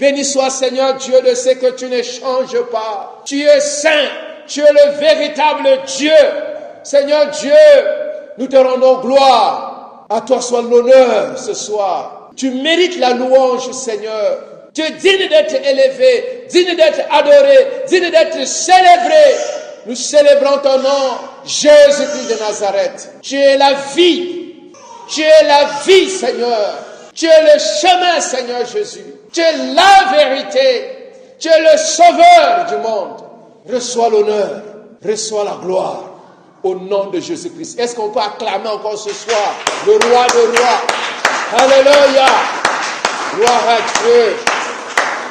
Béni soit Seigneur Dieu de ce que tu ne changes pas. Tu es saint, tu es le véritable Dieu. Seigneur Dieu, nous te rendons gloire. À toi soit l'honneur ce soir. Tu mérites la louange, Seigneur. Tu es digne d'être élevé, digne d'être adoré, digne d'être célébré. Nous célébrons ton nom, Jésus-Christ de Nazareth. Tu es la vie. Tu es la vie, Seigneur. Tu es le chemin, Seigneur Jésus. Tu es la vérité. Tu es le sauveur du monde. Reçois l'honneur, reçois la gloire au nom de Jésus-Christ. Est-ce qu'on peut acclamer encore ce soir le roi des rois? Alléluia. Gloire à Dieu.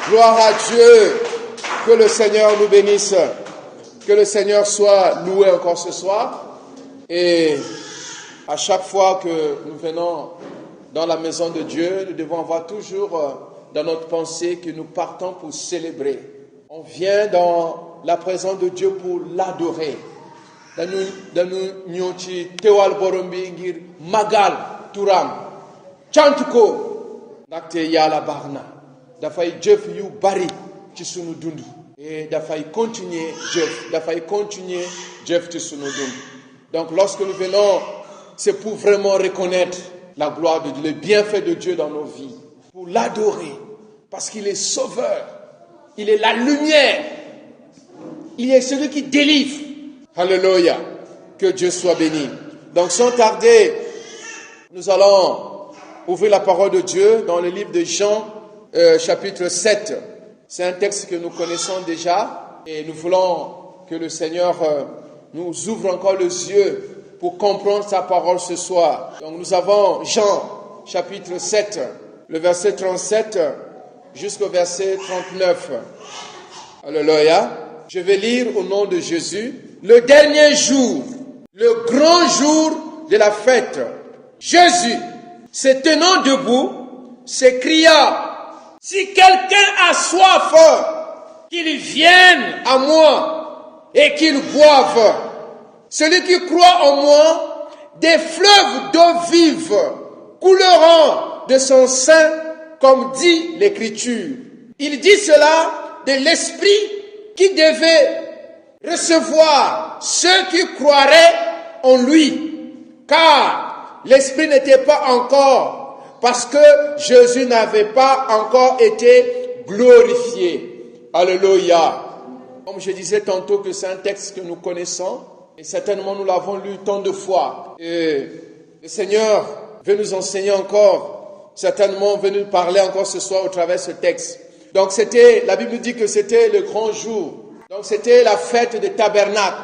Gloire à Dieu. Que le Seigneur nous bénisse. Que le Seigneur soit loué encore ce soir. Et à chaque fois que nous venons dans la maison de Dieu, nous devons avoir toujours dans notre pensée que nous partons pour célébrer. On vient dans la présence de Dieu pour l'adorer. Danu nyoti tewal borombi ngir magal turam chantuko nakte yala barna dafay jëf yu bari ci sunu dund et dafay continuer jëf ci sunu dund. Donc lorsque nous venons, c'est pour vraiment reconnaître la gloire de Dieu, le bienfait de Dieu dans nos vies, pour l'adorer parce qu'il est sauveur, il est la lumière, il est celui qui délivre. Alléluia, que Dieu soit béni. Donc sans tarder, nous allons ouvrir la parole de Dieu dans le livre de Jean, chapitre 7. C'est un texte que nous connaissons déjà et nous voulons que le Seigneur nous ouvre encore les yeux pour comprendre sa parole ce soir. Donc nous avons Jean, chapitre 7, le verset 37 jusqu'au verset 39. Alléluia. Je vais lire au nom de Jésus. Le dernier jour, le grand jour de la fête, Jésus, se tenant debout, s'écria, « Si quelqu'un a soif, qu'il vienne à moi et qu'il boive. Celui qui croit en moi, des fleuves d'eau vive couleront de son sein, comme dit l'Écriture. » Il dit cela de l'Esprit qui devait recevoir ceux qui croiraient en lui, car l'Esprit n'était pas encore, parce que Jésus n'avait pas encore été glorifié. Alléluia. Comme je disais tantôt que c'est un texte que nous connaissons, et certainement nous l'avons lu tant de fois. Et le Seigneur veut nous enseigner encore, certainement veut nous parler encore ce soir au travers de ce texte. Donc la Bible nous dit que c'était le grand jour. Donc c'était la fête des tabernacles.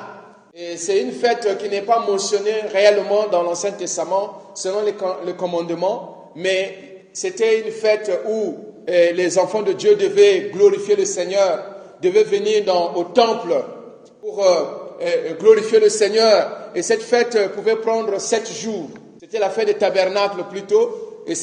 Et c'est une fête qui n'est pas mentionnée réellement dans l'Ancien Testament, selon les commandements, mais c'était une fête où les enfants de Dieu devaient glorifier le Seigneur, devaient venir au temple pour glorifier le Seigneur. Et cette fête pouvait prendre 7 jours. C'était la fête des tabernacles plutôt. Et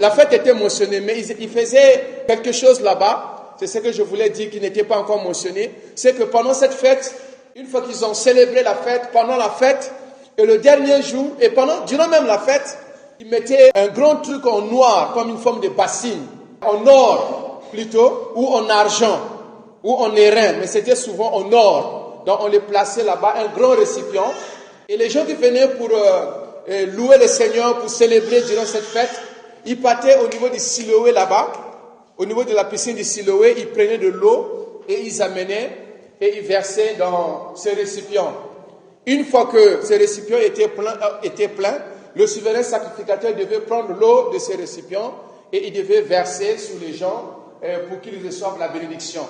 la fête était mentionnée, mais ils faisaient quelque chose là-bas. C'est ce que je voulais dire qui n'était pas encore mentionné. C'est que pendant cette fête, une fois qu'ils ont célébré la fête, pendant la fête, et le dernier jour, et durant même la fête, ils mettaient un grand truc en noir, comme une forme de bassine, en or plutôt, ou en argent, ou en airain, mais c'était souvent en or. Donc on les plaçait là-bas, un grand récipient. Et les gens qui venaient pour louer le Seigneur, pour célébrer durant cette fête, ils partaient au niveau du Siloé là-bas. Au niveau de la piscine du Siloé, ils prenaient de l'eau et ils amenaient et ils versaient dans ces récipients. Une fois que ces récipients étaient pleins, le souverain sacrificateur devait prendre l'eau de ces récipients et il devait verser sur les gens pour qu'ils reçoivent la bénédiction.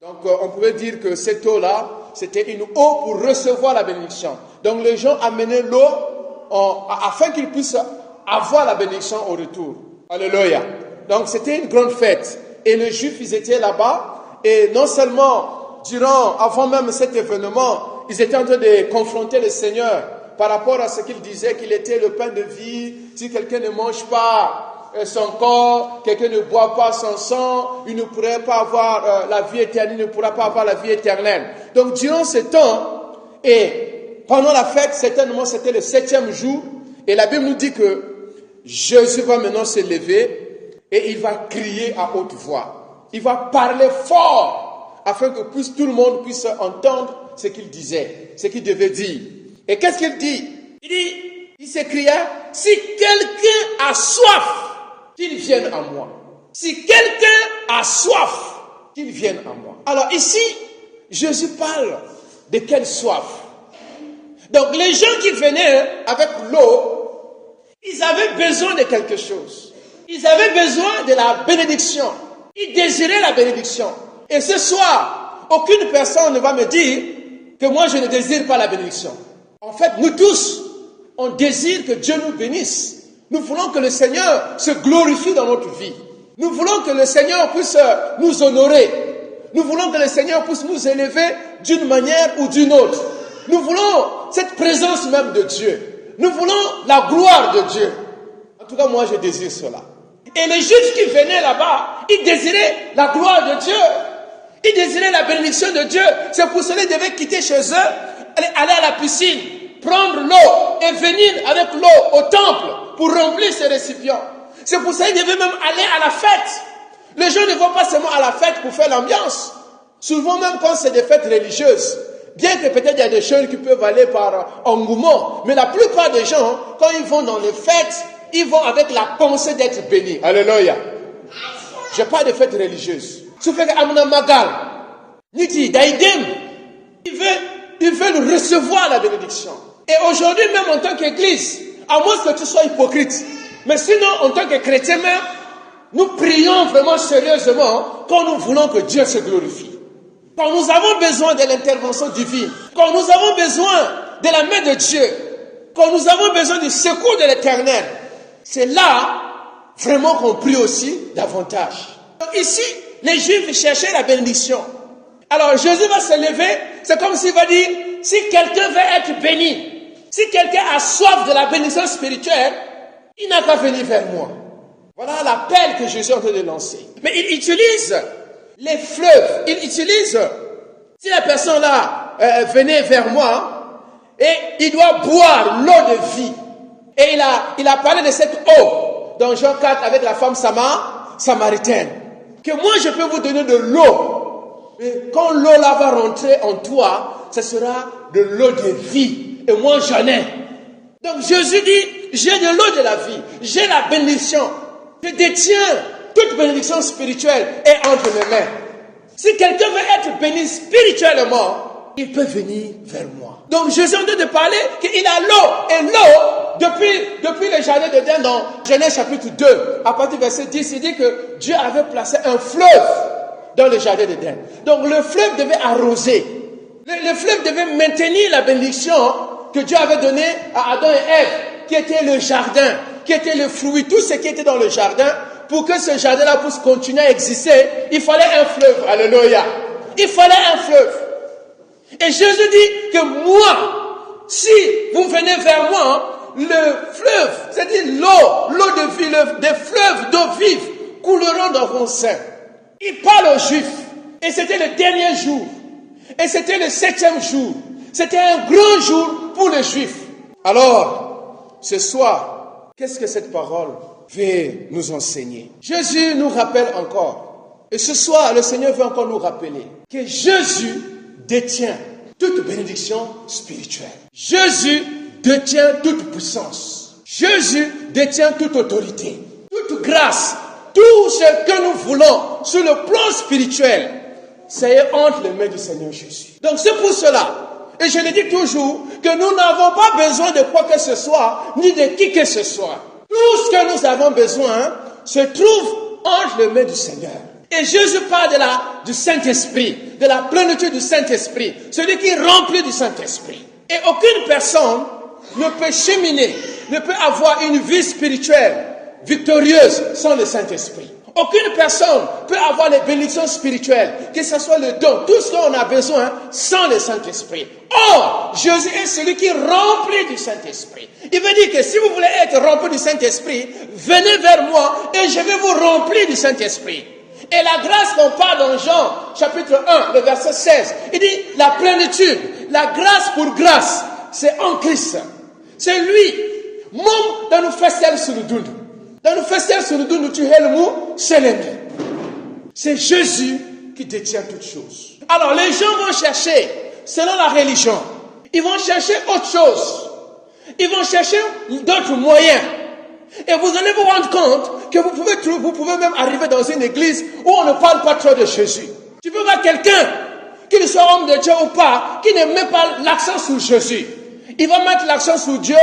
Donc on pouvait dire que cette eau-là, c'était une eau pour recevoir la bénédiction. Donc les gens amenaient l'eau afin qu'ils puissent avoir la bénédiction au retour. Alléluia. Donc c'était une grande fête. Et les Juifs, ils étaient là-bas. Et non seulement, avant même cet événement, ils étaient en train de confronter le Seigneur par rapport à ce qu'il disait qu'il était le pain de vie. Si quelqu'un ne mange pas son corps, quelqu'un ne boit pas son sang, il ne pourrait pas avoir la vie éternelle, il ne pourra pas avoir la vie éternelle. Donc durant ce temps, et pendant la fête, certainement c'était le 7e jour, et la Bible nous dit que Jésus va maintenant se lever et il va crier à haute voix. il va parler fort afin que tout le monde puisse entendre ce qu'il disait, ce qu'il devait dire. Et qu'est-ce qu'il dit? Il s'écria, si quelqu'un a soif, qu'il vienne à moi. Si quelqu'un a soif, qu'il vienne à moi. Alors ici, Jésus parle de quelle soif? Donc les gens qui venaient avec l'eau, ils avaient besoin de quelque chose. Ils avaient besoin de la bénédiction. Ils désiraient la bénédiction. Et ce soir, aucune personne ne va me dire que moi je ne désire pas la bénédiction. En fait, nous tous, on désire que Dieu nous bénisse. Nous voulons que le Seigneur se glorifie dans notre vie. Nous voulons que le Seigneur puisse nous honorer. Nous voulons que le Seigneur puisse nous élever d'une manière ou d'une autre. Nous voulons cette présence même de Dieu. Nous voulons la gloire de Dieu. En tout cas, moi, je désire cela. Et les Juifs qui venaient là-bas, ils désiraient la gloire de Dieu. Ils désiraient la bénédiction de Dieu. C'est pour cela qu'ils devaient quitter chez eux, aller à la piscine, prendre l'eau et venir avec l'eau au temple pour remplir ces récipients. C'est pour ça qu'ils devaient même aller à la fête. Les gens ne vont pas seulement à la fête pour faire l'ambiance. Souvent même quand c'est des fêtes religieuses, bien que peut-être il y a des gens qui peuvent aller par engouement, mais la plupart des gens, quand ils vont dans les fêtes, ils vont avec la pensée d'être bénis. Alléluia. Je parle de fêtes religieuses. Ce fait qu'Amna Magal, Niti, Daïdem, ils veulent recevoir la bénédiction. Et aujourd'hui, même en tant qu'église, à moins que tu sois hypocrite, mais sinon, en tant que chrétien même, nous prions vraiment sérieusement quand nous voulons que Dieu se glorifie. Quand nous avons besoin de l'intervention divine, quand nous avons besoin de la main de Dieu, quand nous avons besoin du secours de l'Éternel, c'est là vraiment qu'on prie aussi davantage. Donc ici, les Juifs cherchaient la bénédiction. Alors Jésus va se lever, c'est comme s'il va dire, si quelqu'un veut être béni, si quelqu'un a soif de la bénédiction spirituelle, il n'a qu'à venir vers moi. Voilà l'appel que Jésus est en train de lancer. Mais il utilise les fleuves. Il utilise, si la personne là venait vers moi, et il doit boire l'eau de vie. Et il a parlé de cette eau dans Jean 4 avec la femme samaritaine. Que moi je peux vous donner de l'eau. Mais quand l'eau là va rentrer en toi, ce sera de l'eau de vie. Et moi j'en ai. Donc Jésus dit, j'ai de l'eau de la vie, j'ai la bénédiction. Je détiens toute bénédiction spirituelle est entre mes mains. Si quelqu'un veut être béni spirituellement, il peut venir vers moi. Donc Jésus est en train de parler qu'il a l'eau. Et l'eau, depuis le jardin d'Éden dans Genèse chapitre 2, à partir du verset 10, il dit que Dieu avait placé un fleuve dans le jardin d'Éden. Donc le fleuve devait arroser. Le fleuve devait maintenir la bénédiction que Dieu avait donnée à Adam et Ève, qui était le jardin, qui était le fruit, tout ce qui était dans le jardin. Pour que ce jardin-là puisse continuer à exister, il fallait un fleuve. Alléluia. Il fallait un fleuve. Et Jésus dit que moi, si vous venez vers moi, le fleuve, c'est-à-dire l'eau de vie, des fleuves d'eau vive couleront dans vos seins. Il parle aux Juifs. Et c'était le dernier jour. Et c'était le 7e jour. C'était un grand jour pour les Juifs. Alors, ce soir, qu'est-ce que cette parole veut nous enseigner? Jésus nous rappelle encore. Et ce soir, le Seigneur veut encore nous rappeler que Jésus détient toute bénédiction spirituelle. Jésus détient toute puissance. Jésus détient toute autorité, toute grâce. Tout ce que nous voulons sur le plan spirituel, c'est entre les mains du Seigneur Jésus. Donc c'est pour cela, et je le dis toujours, que nous n'avons pas besoin de quoi que ce soit, ni de qui que ce soit. Tout ce que nous avons besoin se trouve entre les mains du Seigneur. Et Jésus parle du Saint-Esprit, de la plénitude du Saint-Esprit, celui qui est rempli du Saint-Esprit. Et aucune personne ne peut cheminer, ne peut avoir une vie spirituelle victorieuse sans le Saint-Esprit. Aucune personne peut avoir les bénédictions spirituelles, que ce soit le don, tout ce qu'on a besoin sans le Saint-Esprit. Or, Jésus est celui qui est rempli du Saint-Esprit. Il veut dire que si vous voulez être rempli du Saint-Esprit, venez vers moi et je vais vous remplir du Saint-Esprit. Et la grâce qu'on parle dans Jean, chapitre 1, le verset 16, il dit la plénitude, la grâce pour grâce, c'est en Christ. C'est lui. Mon dans nous faire sur le doute. Dans nous faire sur le doute, nous tuer le mot, c'est l'ennemi. C'est Jésus qui détient toutes choses. Alors les gens vont chercher, selon la religion, ils vont chercher autre chose. Ils vont chercher d'autres moyens. Et vous allez vous rendre compte que vous pouvez même arriver dans une église où on ne parle pas trop de Jésus. Tu peux voir quelqu'un, qu'il soit homme de Dieu ou pas, qui ne met pas l'accent sur Jésus. Il va mettre l'accent sur Dieu,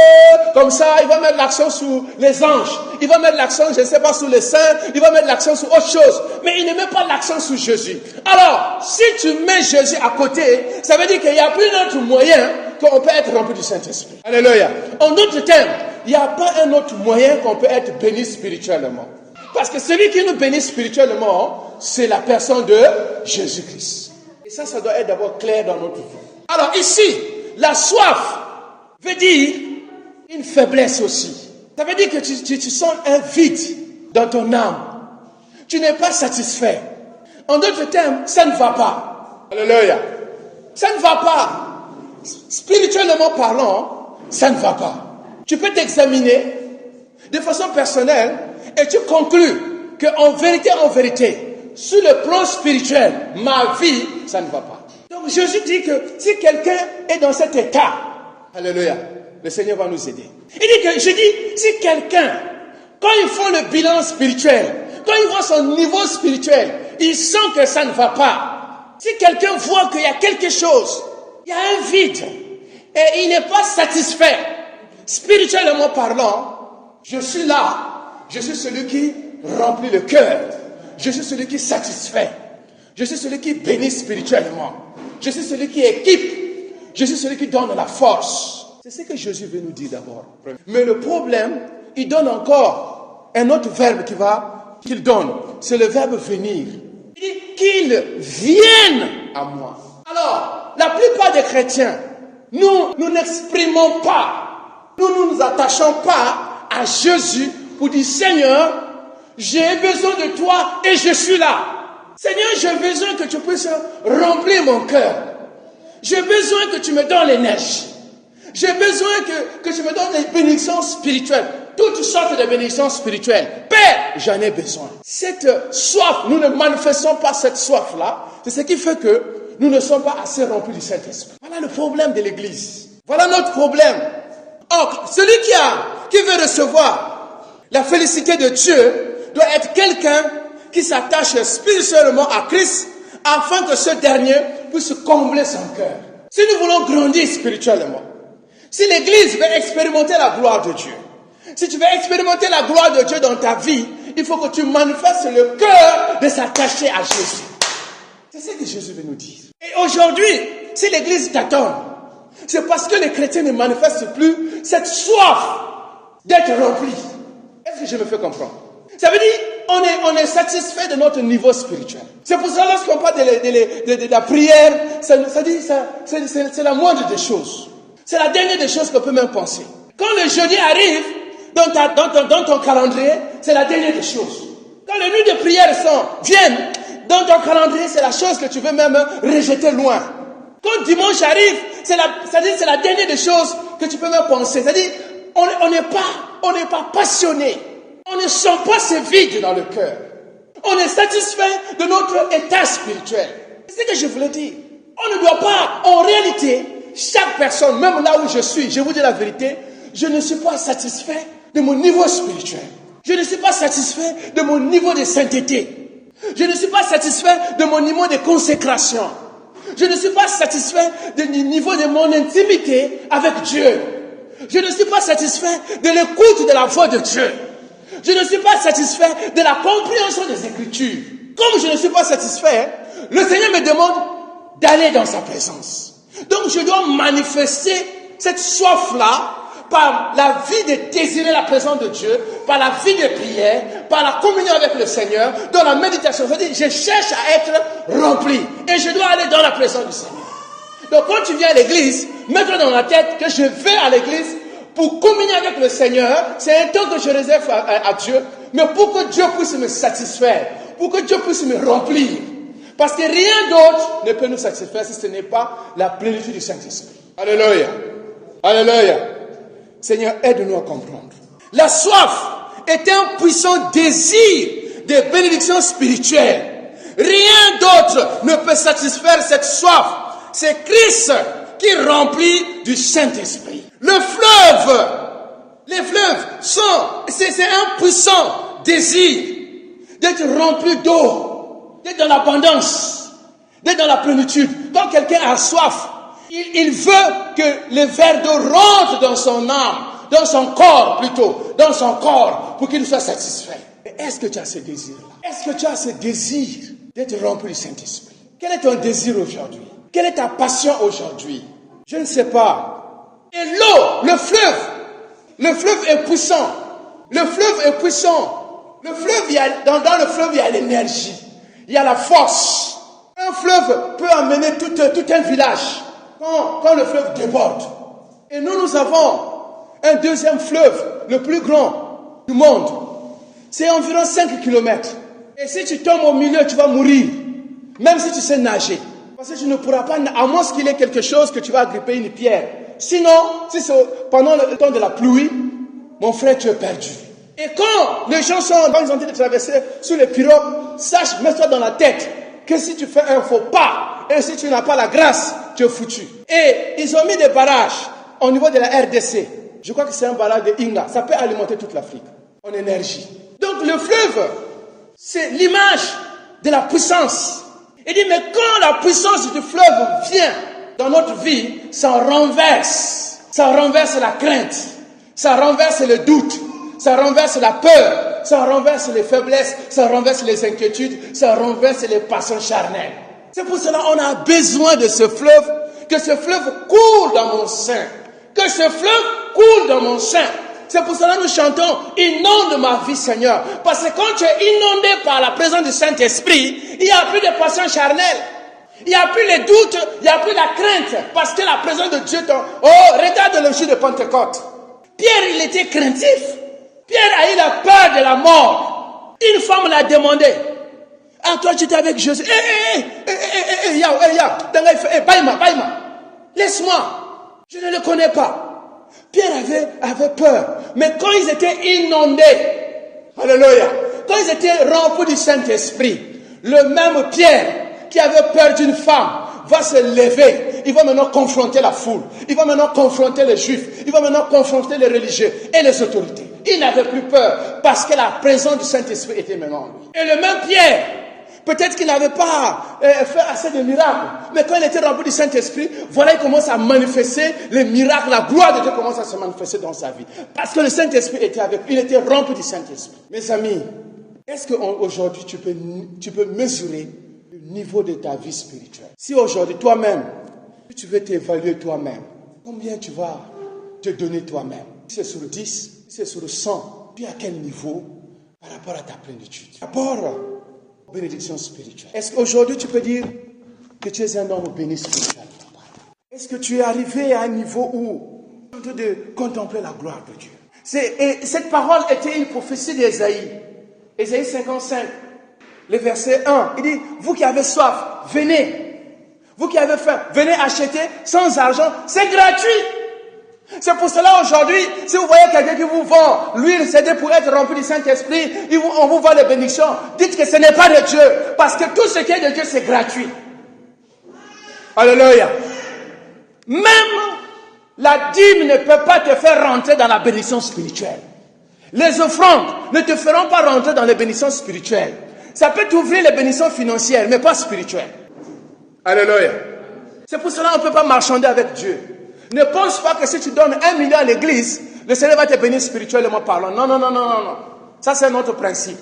comme ça, il va mettre l'accent sur les anges, il va mettre l'accent, je ne sais pas, sur les saints, il va mettre l'accent sur autre chose, mais il ne met pas l'accent sur Jésus. Alors, si tu mets Jésus à côté, ça veut dire qu'il n'y a plus d'autre moyen qu'on peut être rempli du Saint-Esprit. Alléluia. En d'autres termes, il n'y a pas un autre moyen qu'on peut être béni spirituellement. Parce que celui qui nous bénit spirituellement, c'est la personne de Jésus-Christ. Et ça doit être d'abord clair dans notre vie. Alors ici, la soif veut dire une faiblesse aussi. Ça veut dire que tu sens un vide dans ton âme. Tu n'es pas satisfait. En d'autres termes, ça ne va pas. Alléluia. Ça ne va pas. Spirituellement parlant, ça ne va pas. Tu peux t'examiner de façon personnelle et tu conclus qu'en vérité, sur le plan spirituel, ma vie, ça ne va pas. Donc Jésus dit que si quelqu'un est dans cet état, alléluia, le Seigneur va nous aider. Je dis, si quelqu'un, quand il fait le bilan spirituel, quand il voit son niveau spirituel, il sent que ça ne va pas. Si quelqu'un voit qu'il y a quelque chose, il y a un vide, et il n'est pas satisfait, spirituellement parlant, je suis là, je suis celui qui remplit le cœur, je suis celui qui satisfait, je suis celui qui bénit spirituellement, je suis celui qui équipe, je suis celui qui donne la force. C'est ce que Jésus veut nous dire d'abord. Mais le problème, il donne encore un autre verbe qu'il donne. C'est le verbe venir. Il dit qu'il vienne à moi. Alors, la plupart des chrétiens, nous n'exprimons pas, nous ne nous attachons pas à Jésus pour dire Seigneur, j'ai besoin de toi et je suis là. Seigneur, j'ai besoin que tu puisses remplir mon cœur. J'ai besoin que tu me donnes l'énergie. J'ai besoin que tu me donnes des bénédictions spirituelles. Toutes sortes de bénédictions spirituelles. Père, j'en ai besoin. Cette soif, nous ne manifestons pas cette soif-là. C'est ce qui fait que nous ne sommes pas assez remplis du Saint-Esprit. Voilà le problème de l'Église. Voilà notre problème. Or, celui qui veut recevoir la félicité de Dieu doit être quelqu'un qui s'attache spirituellement à Christ afin que ce dernier puisse combler son cœur. Si nous voulons grandir spirituellement, si l'Église veut expérimenter la gloire de Dieu, si tu veux expérimenter la gloire de Dieu dans ta vie, il faut que tu manifestes le cœur de s'attacher à Jésus. C'est ce que Jésus veut nous dire. Et aujourd'hui, si l'Église t'attend, c'est parce que les chrétiens ne manifestent plus cette soif d'être remplis. Est-ce que je me fais comprendre? Ça veut dire, on est satisfait de notre niveau spirituel. C'est pour ça, lorsqu'on parle de la prière, c'est la moindre des choses. C'est la dernière des choses qu'on peut même penser. Quand le jeudi arrive, dans ton calendrier, c'est la dernière des choses. Quand les nuits de prière viennent, dans ton calendrier, c'est la chose que tu veux même rejeter loin. Quand dimanche arrive, c'est la dernière des choses que tu peux même penser. C'est-à-dire, on n'est pas passionné. On ne sent pas ce vide dans le cœur. On est satisfait de notre état spirituel. C'est ce que je voulais dire. On ne doit pas, en réalité, chaque personne, même là où je suis, je vous dis la vérité, je ne suis pas satisfait de mon niveau spirituel. Je ne suis pas satisfait de mon niveau de sainteté. Je ne suis pas satisfait de mon niveau de consécration. Je ne suis pas satisfait du niveau de mon intimité avec Dieu. Je ne suis pas satisfait de l'écoute de la voix de Dieu. Je ne suis pas satisfait de la compréhension des Écritures. Comme je ne suis pas satisfait, le Seigneur me demande d'aller dans sa présence. Donc je dois manifester cette soif-là par la vie de désirer la présence de Dieu, par la vie de prière, par la communion avec le Seigneur, dans la méditation. C'est-à-dire, je cherche à être rempli et je dois aller dans la présence du Seigneur. Donc quand tu viens à l'église, mets-toi dans la tête que je vais à l'église pour communier avec le Seigneur. C'est un temps que je réserve à Dieu, mais pour que Dieu puisse me satisfaire, pour que Dieu puisse me remplir. Parce que rien d'autre ne peut nous satisfaire si ce n'est pas la plénitude du Saint-Esprit. Alléluia. Alléluia. Seigneur, aide-nous à comprendre. La soif est un puissant désir de bénédiction spirituelle. Rien d'autre ne peut satisfaire cette soif. C'est Christ qui remplit du Saint-Esprit. Les fleuves c'est un puissant désir d'être rempli d'eau, d'être dans l'abondance, d'être dans la plénitude. Quand quelqu'un a soif, il veut que le verre d'eau rentre dans son âme, dans son corps plutôt, dans son corps, pour qu'il soit satisfait. Mais est-ce que tu as ce désir-là? Est-ce que tu as ce désir d'être rempli du Saint-Esprit? Quel est ton désir aujourd'hui? Quelle est ta passion aujourd'hui? Je ne sais pas. Et l'eau, le fleuve est puissant. Le fleuve est puissant. Le fleuve, dans le fleuve, il y a l'énergie. Il y a la force. Un fleuve peut amener tout un village quand le fleuve déborde. Et nous avons un deuxième fleuve, le plus grand du monde. C'est environ 5 km. Et si tu tombes au milieu, tu vas mourir. Même si tu sais nager. Parce que tu ne pourras pas, à moins qu'il y ait quelque chose que tu vas agripper une pierre. Sinon, si c'est pendant le temps de la pluie, mon frère, tu es perdu. Et quand les gens quand ils ont dit de traverser sur les pirogues, sache, mets-toi dans la tête que si tu fais un faux pas, et si tu n'as pas la grâce, tu es foutu. Et ils ont mis des barrages au niveau de la RDC. Je crois que c'est un barrage de Inga. Ça peut alimenter toute l'Afrique en énergie. Donc le fleuve, c'est l'image de la puissance. Il dit, mais quand la puissance du fleuve vient dans notre vie, ça renverse. Ça renverse la crainte. Ça renverse le doute. Ça renverse la peur. Ça renverse les faiblesses. Ça renverse les inquiétudes. Ça renverse les passions charnelles. C'est pour cela qu'on a besoin de ce fleuve. Que ce fleuve coule dans mon sein. Que ce fleuve coule dans mon sein. C'est pour cela que nous chantons « Inonde ma vie, Seigneur ». Parce que quand tu es inondé par la présence du Saint-Esprit, il n'y a plus de passion charnelle. Il n'y a plus les doutes, il n'y a plus la crainte. Parce que la présence de Dieu... Oh, regarde le jour de Pentecôte. Pierre, il était craintif. Pierre a eu la peur de la mort. Une femme l'a demandé. « Ah, toi, tu étais avec Jésus. Baïma. Laisse-moi. Je ne le connais pas. » Pierre avait peur. Mais quand ils étaient inondés, alléluia, quand ils étaient remplis du Saint-Esprit, le même Pierre qui avait peur d'une femme va se lever. Il va maintenant confronter la foule. Il va maintenant confronter les Juifs. Il va maintenant confronter les religieux et les autorités. Il n'avait plus peur parce que la présence du Saint-Esprit était maintenant en lui. Et le même Pierre, peut-être qu'il n'avait pas fait assez de miracles. Mais quand il était rempli du Saint-Esprit, voilà, il commence à manifester les miracles. La gloire de Dieu commence à se manifester dans sa vie. Parce que le Saint-Esprit était avec lui. Il était rempli du Saint-Esprit. Mes amis, est-ce qu'aujourd'hui tu peux mesurer le niveau de ta vie spirituelle? Si aujourd'hui toi-même, tu veux t'évaluer toi-même, combien tu vas te donner toi-même? Si c'est sur 10, si c'est sur 100, tu es à quel niveau par rapport à ta plénitude? D'abord, bénédiction spirituelle. Est-ce qu'aujourd'hui tu peux dire que tu es un homme béni spirituellement? Est-ce que tu es arrivé à un niveau où tu es en train de contempler la gloire de Dieu? Et cette parole était une prophétie d'Ésaïe. Ésaïe 55, le verset 1. Il dit, vous qui avez soif, venez. Vous qui avez faim, venez acheter sans argent. C'est gratuit. C'est pour cela aujourd'hui, si vous voyez quelqu'un qui vous vend l'huile, c'est pour être rempli du Saint-Esprit, on vous vend les bénédictions, dites que ce n'est pas de Dieu, parce que tout ce qui est de Dieu, c'est gratuit. Alléluia. Même la dîme ne peut pas te faire rentrer dans la bénédiction spirituelle. Les offrandes ne te feront pas rentrer dans les bénédictions spirituelles. Ça peut t'ouvrir les bénédictions financières, mais pas spirituelles. Alléluia. C'est pour cela qu'on ne peut pas marchander avec Dieu. Ne pense pas que si tu donnes 1 million à l'église, le Seigneur va te bénir spirituellement parlant. Non. Ça, c'est notre principe.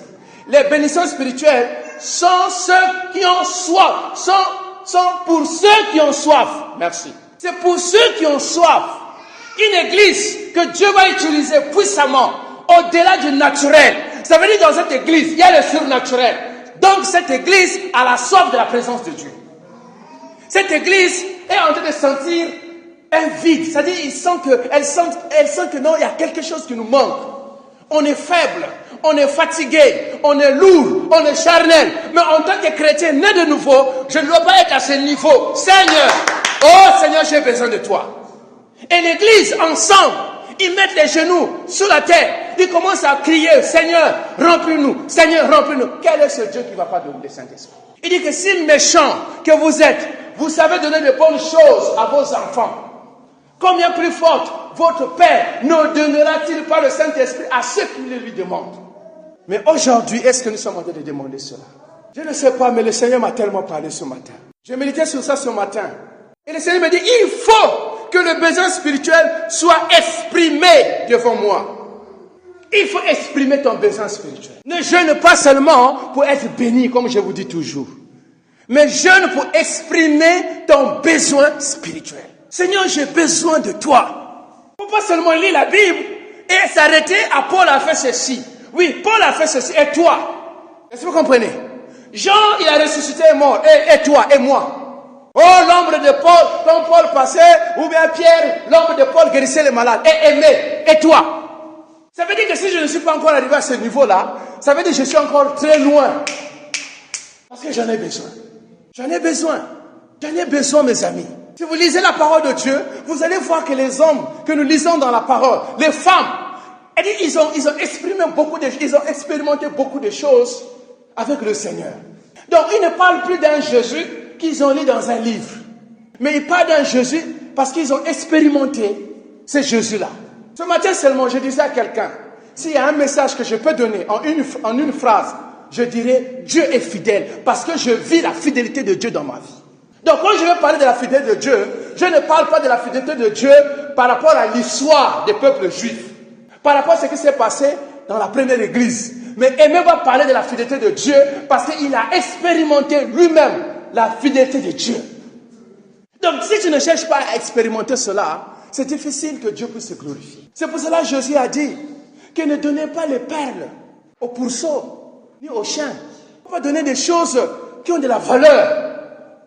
Les bénédictions spirituelles sont ceux qui ont soif. Sont pour ceux qui ont soif. Merci. C'est pour ceux qui ont soif. Une église que Dieu va utiliser puissamment, au-delà du naturel. Ça veut dire dans cette église, il y a le surnaturel. Donc cette église a la soif de la présence de Dieu. Cette église est en train de sentir un vide. C'est-à-dire, elle sent que non, il y a quelque chose qui nous manque. On est faible, on est fatigué, on est lourd, on est charnel. Mais en tant que chrétien né de nouveau, je ne dois pas être à ce niveau. Seigneur, oh Seigneur, j'ai besoin de toi. Et l'église, ensemble, ils mettent les genoux sur la terre. Ils commencent à crier, Seigneur, remplis-nous. Seigneur, remplis-nous. Quel est ce Dieu qui ne va pas donner le Saint-Esprit? Il dit que si méchant que vous êtes, vous savez donner de bonnes choses à vos enfants, combien plus forte votre Père ne donnera-t-il pas le Saint-Esprit à ceux qui le lui demandent? Mais aujourd'hui, est-ce que nous sommes en train de demander cela? Je ne sais pas, mais le Seigneur m'a tellement parlé ce matin. J'ai médité sur ça ce matin. Et le Seigneur me dit, il faut que le besoin spirituel soit exprimé devant moi. Il faut exprimer ton besoin spirituel. Ne jeûne pas seulement pour être béni, comme je vous dis toujours. Mais jeûne pour exprimer ton besoin spirituel. Seigneur, j'ai besoin de toi. Il ne faut pas seulement lire la Bible et s'arrêter à Paul a fait ceci. Oui, Paul a fait ceci. Et toi? Est-ce que vous comprenez? Jean, il a ressuscité et mort. Et toi, et moi? Oh, l'ombre de Paul, quand Paul passait, ou bien Pierre, l'ombre de Paul guérissait les malades. Et aimé. Et toi? Ça veut dire que si je ne suis pas encore arrivé à ce niveau-là, ça veut dire que je suis encore très loin. Parce que j'en ai besoin. J'en ai besoin. J'en ai besoin, mes amis. Si vous lisez la parole de Dieu, vous allez voir que les hommes que nous lisons dans la parole, les femmes, ils ont exprimé ils ont expérimenté beaucoup de choses avec le Seigneur. Donc, ils ne parlent plus d'un Jésus qu'ils ont lu dans un livre. Mais ils parlent d'un Jésus parce qu'ils ont expérimenté ce Jésus-là. Ce matin seulement, je disais à quelqu'un, s'il y a un message que je peux donner en une phrase, je dirais, Dieu est fidèle, parce que je vis la fidélité de Dieu dans ma vie. Donc quand je vais parler de la fidélité de Dieu, je ne parle pas de la fidélité de Dieu par rapport à l'histoire des peuples juifs, par rapport à ce qui s'est passé dans la première église. Mais Aimé va parler de la fidélité de Dieu, parce qu'il a expérimenté lui-même la fidélité de Dieu. Donc si tu ne cherches pas à expérimenter cela, c'est difficile que Dieu puisse se glorifier. C'est pour cela que Jésus a dit que ne donnez pas les perles aux pourceaux, ni aux chiens. On va donner des choses qui ont de la valeur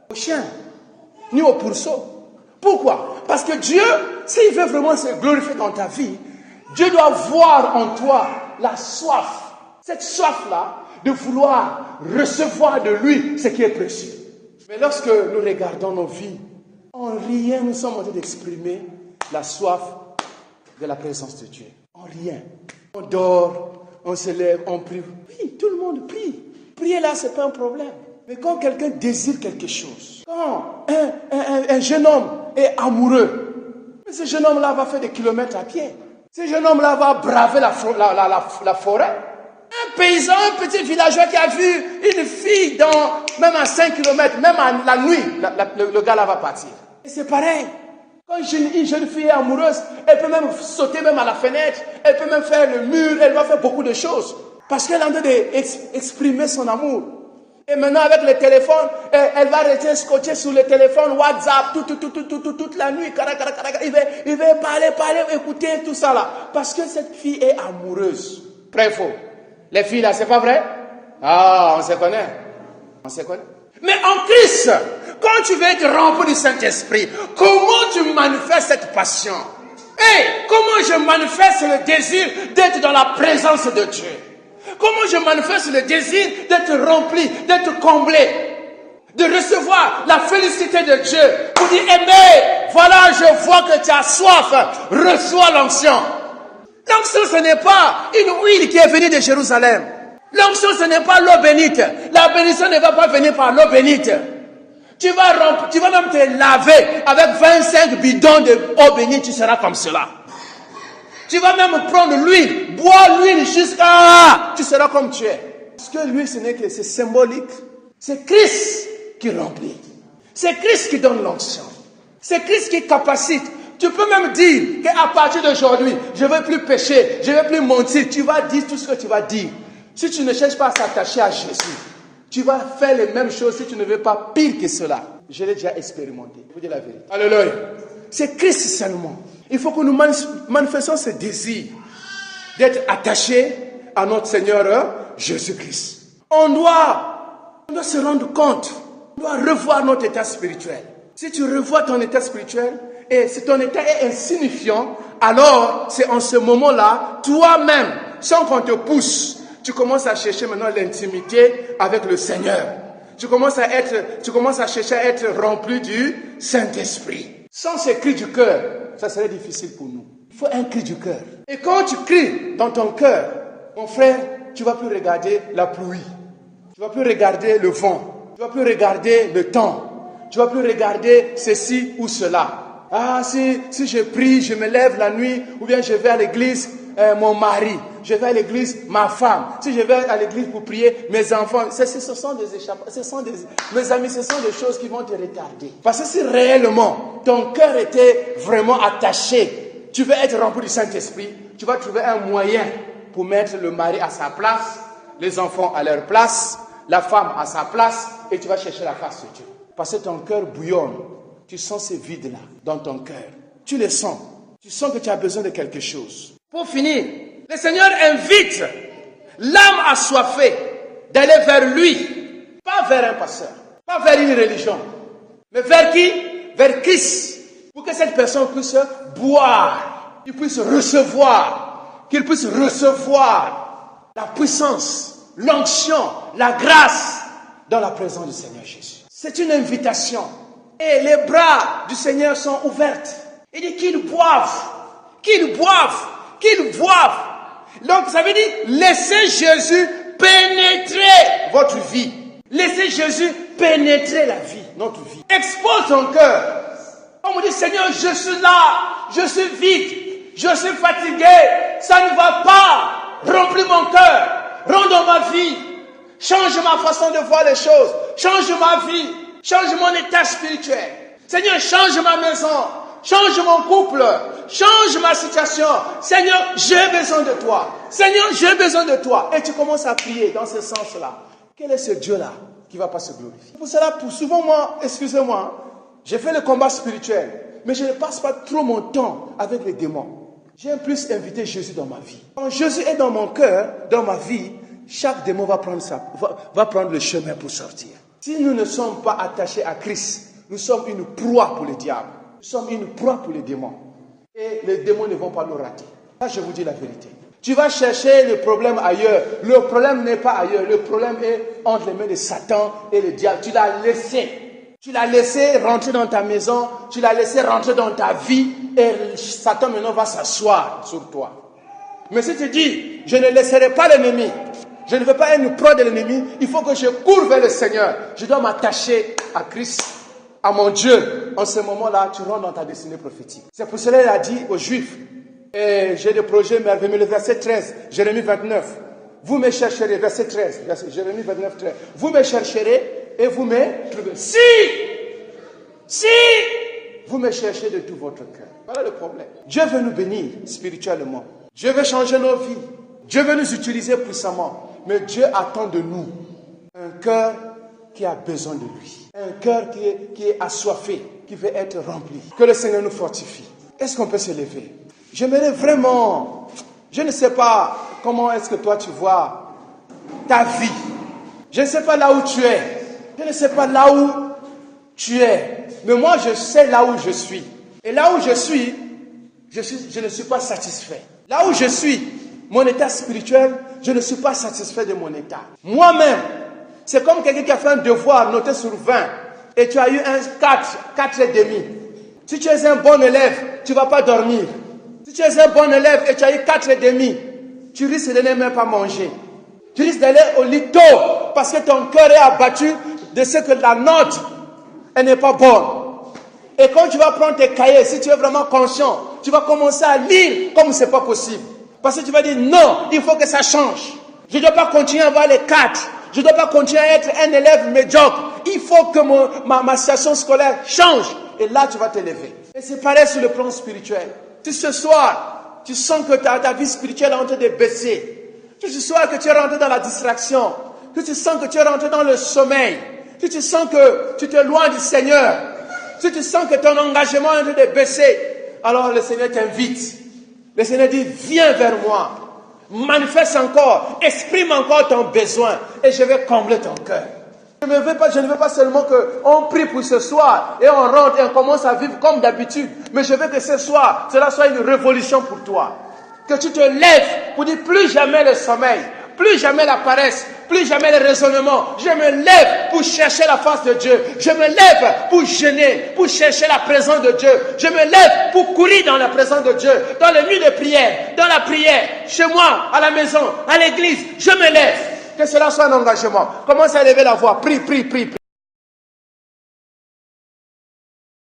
aux chiens, ni aux pourceaux. Pourquoi? Parce que Dieu, s'il veut vraiment se glorifier dans ta vie, Dieu doit voir en toi la soif. Cette soif-là de vouloir recevoir de lui ce qui est précieux. Mais lorsque nous regardons nos vies, en rien nous sommes en train d'exprimer la soif de la présence de Dieu. En rien. On dort, on se lève, on prie. Oui, tout le monde prie. Prier là, ce n'est pas un problème. Mais quand quelqu'un désire quelque chose, quand un jeune homme est amoureux, ce jeune homme-là va faire des kilomètres à pied. Ce jeune homme-là va braver la forêt. Un paysan, un petit villageois qui a vu une fille même à 5 kilomètres, même à la nuit, le gars là va partir. Et c'est pareil. Quand une jeune fille est amoureuse, elle peut même sauter même à la fenêtre, elle peut même faire le mur, elle va faire beaucoup de choses. Parce qu'elle est en train d'exprimer son amour. Et maintenant avec le téléphone, elle va rester scotchée sur le téléphone, WhatsApp, toute la nuit. Il va parler, écouter tout ça là. Parce que cette fille est amoureuse. Vrai faux? Les filles là, c'est pas vrai? Ah, on se connaît. On se connaît. Mais en Christ, quand tu veux être rempli du Saint-Esprit, comment tu manifestes cette passion? Comment je manifeste le désir d'être dans la présence de Dieu? Comment je manifeste le désir d'être rempli, d'être comblé, de recevoir la félicité de Dieu pour dire, Aimé, voilà, je vois que tu as soif, reçois l'onction. L'onction, ce n'est pas une huile qui est venue de Jérusalem. L'onction, ce n'est pas l'eau bénite. La bénédiction ne va pas venir par l'eau bénite. Tu vas même te laver avec 25 bidons d'eau bénite, tu seras comme cela. Tu vas même prendre l'huile, boire l'huile jusqu'à... Tu seras comme tu es. Parce que l'huile, ce n'est que c'est symbolique. C'est Christ qui remplit. C'est Christ qui donne l'onction. C'est Christ qui capacite. Tu peux même dire qu'à partir d'aujourd'hui, je ne vais plus pécher, je ne vais plus mentir. Tu vas dire tout ce que tu vas dire. Si tu ne cherches pas à s'attacher à Jésus, tu vas faire les mêmes choses si tu ne veux pas pire que cela. Je l'ai déjà expérimenté. Je vous dis la vérité. Alléluia. C'est Christ seulement. Il faut que nous manifestions ce désir d'être attachés à notre Seigneur Jésus-Christ. On doit se rendre compte. On doit revoir notre état spirituel. Si tu revois ton état spirituel et si ton état est insignifiant, alors c'est en ce moment-là, toi-même, sans qu'on te pousse, tu commences à chercher maintenant l'intimité avec le Seigneur. Tu commences à chercher à être rempli du Saint-Esprit. Sans ce cri du cœur, ça serait difficile pour nous. Il faut un cri du cœur. Et quand tu cries dans ton cœur, mon frère, tu ne vas plus regarder la pluie. Tu ne vas plus regarder le vent. Tu ne Tu ne vas plus regarder le temps. Tu ne vas plus regarder ceci ou cela. Ah, si je prie, je me lève la nuit, ou bien je vais à l'église, mon mari. Je vais à l'église, ma femme. Si je vais à l'église pour prier, mes enfants. Ce sont des échappements. Mes amis, ce sont des choses qui vont te retarder. Parce que si réellement ton cœur était vraiment attaché, tu veux être rempli du Saint-Esprit, tu vas trouver un moyen pour mettre le mari à sa place, les enfants à leur place, la femme à sa place, et tu vas chercher la face de Dieu. Parce que ton cœur bouillonne. Tu sens ce vide-là dans ton cœur. Tu le sens. Tu sens que tu as besoin de quelque chose. Pour finir, le Seigneur invite l'âme assoiffée d'aller vers lui. Pas vers un pasteur. Pas vers une religion. Mais vers qui? Vers Christ. Pour que cette personne puisse boire. Qu'il puisse recevoir. Qu'il puisse recevoir la puissance, l'onction, la grâce dans la présence du Seigneur Jésus. C'est une invitation. Et les bras du Seigneur sont ouverts. Il dit qu'ils boivent. Qu'ils boivent. Qu'ils boivent. Donc ça veut dire, laissez Jésus pénétrer votre vie. Laissez Jésus pénétrer la vie, notre vie. Expose ton cœur. On me dit, Seigneur, je suis là. Je suis vide. Je suis fatigué. Ça ne va pas. Remplis mon cœur. Rentre dans ma vie. Change ma façon de voir les choses. Change ma vie. Change mon état spirituel. Seigneur, change ma maison. Change mon couple. Change ma situation. Seigneur, j'ai besoin de toi. Seigneur, j'ai besoin de toi. Et tu commences à prier dans ce sens-là. Quel est ce Dieu-là qui ne va pas se glorifier? Pour cela, souvent moi, excusez-moi, j'ai fait le combat spirituel. Mais je ne passe pas trop mon temps avec les démons. J'aime plus inviter Jésus dans ma vie. Quand Jésus est dans mon cœur, dans ma vie, chaque démon va prendre le chemin pour sortir. Si nous ne sommes pas attachés à Christ, nous sommes une proie pour le diable. Nous sommes une proie pour les démons. Et les démons ne vont pas nous rater. Là, je vous dis la vérité. Tu vas chercher le problème ailleurs. Le problème n'est pas ailleurs. Le problème est entre les mains de Satan et le diable. Tu l'as laissé. Tu l'as laissé rentrer dans ta maison. Tu l'as laissé rentrer dans ta vie. Et Satan maintenant va s'asseoir sur toi. Mais si tu dis, je ne laisserai pas l'ennemi. Je ne veux pas être une proie de l'ennemi. Il faut que je cours vers le Seigneur. Je dois m'attacher à Christ, à mon Dieu. En ce moment-là, tu rentres dans ta destinée prophétique. C'est pour cela qu'il a dit aux Juifs, et j'ai des projets merveilleux, le verset 13, Jérémie 29. Vous me chercherez, verset 13, Jérémie 29, 13. Vous me chercherez et vous me trouverez. Si vous me cherchez de tout votre cœur. Voilà le problème. Dieu veut nous bénir spirituellement. Dieu veut changer nos vies. Dieu veut nous utiliser puissamment. Mais Dieu attend de nous un cœur qui a besoin de lui. Un cœur qui est assoiffé, qui veut être rempli. Que le Seigneur nous fortifie. Est-ce qu'on peut se lever? J'aimerais vraiment, je ne sais pas comment est-ce que toi tu vois ta vie. Je ne sais pas là où tu es. Je ne sais pas là où tu es. Mais moi je sais là où je suis. Et là où je ne suis pas satisfait. Là où je suis, mon état spirituel, je ne suis pas satisfait de mon état. Moi-même, c'est comme quelqu'un qui a fait un devoir noté sur 20 et tu as eu un 4,5. Si tu es un bon élève, tu ne vas pas dormir. Si tu es un bon élève et tu as eu 4,5, tu risques de ne même pas manger. Tu risques d'aller au lit tôt parce que ton cœur est abattu de ce que la note, elle n'est pas bonne. Et quand tu vas prendre tes cahiers, si tu es vraiment conscient, tu vas commencer à lire comme ce n'est pas possible. Parce que tu vas dire, non, il faut que ça change. Je ne dois pas continuer à avoir les 4. Je ne dois pas continuer à être un élève médiocre. Il faut que ma situation scolaire change. Et là, tu vas te lever. Et c'est pareil sur le plan spirituel. Si ce soir, tu sens que ta vie spirituelle est en train de baisser. Si ce soir que tu es rentré dans la distraction. Si tu sens que tu es rentré dans le sommeil. Si tu sens que tu te loin du Seigneur. Si tu sens que ton engagement est en train de baisser. Alors le Seigneur t'invite. Le Seigneur dit, viens vers moi. Manifeste encore, exprime encore ton besoin et je vais combler ton cœur. Je ne veux pas seulement qu'on prie pour ce soir et on rentre et on commence à vivre comme d'habitude. Mais je veux que ce soir, cela soit une révolution pour toi. Que tu te lèves pour dire plus jamais le sommeil, plus jamais la paresse, plus jamais le raisonnement. Je me lève pour chercher la face de Dieu. Je me lève pour jeûner, pour chercher la présence de Dieu. Je me lève pour courir dans la présence de Dieu, dans les nuits de prière, dans la prière, chez moi, à la maison, à l'église. Je me lève. Que cela soit un engagement. Commence à lever la voix. Prie, prie, prie, prie.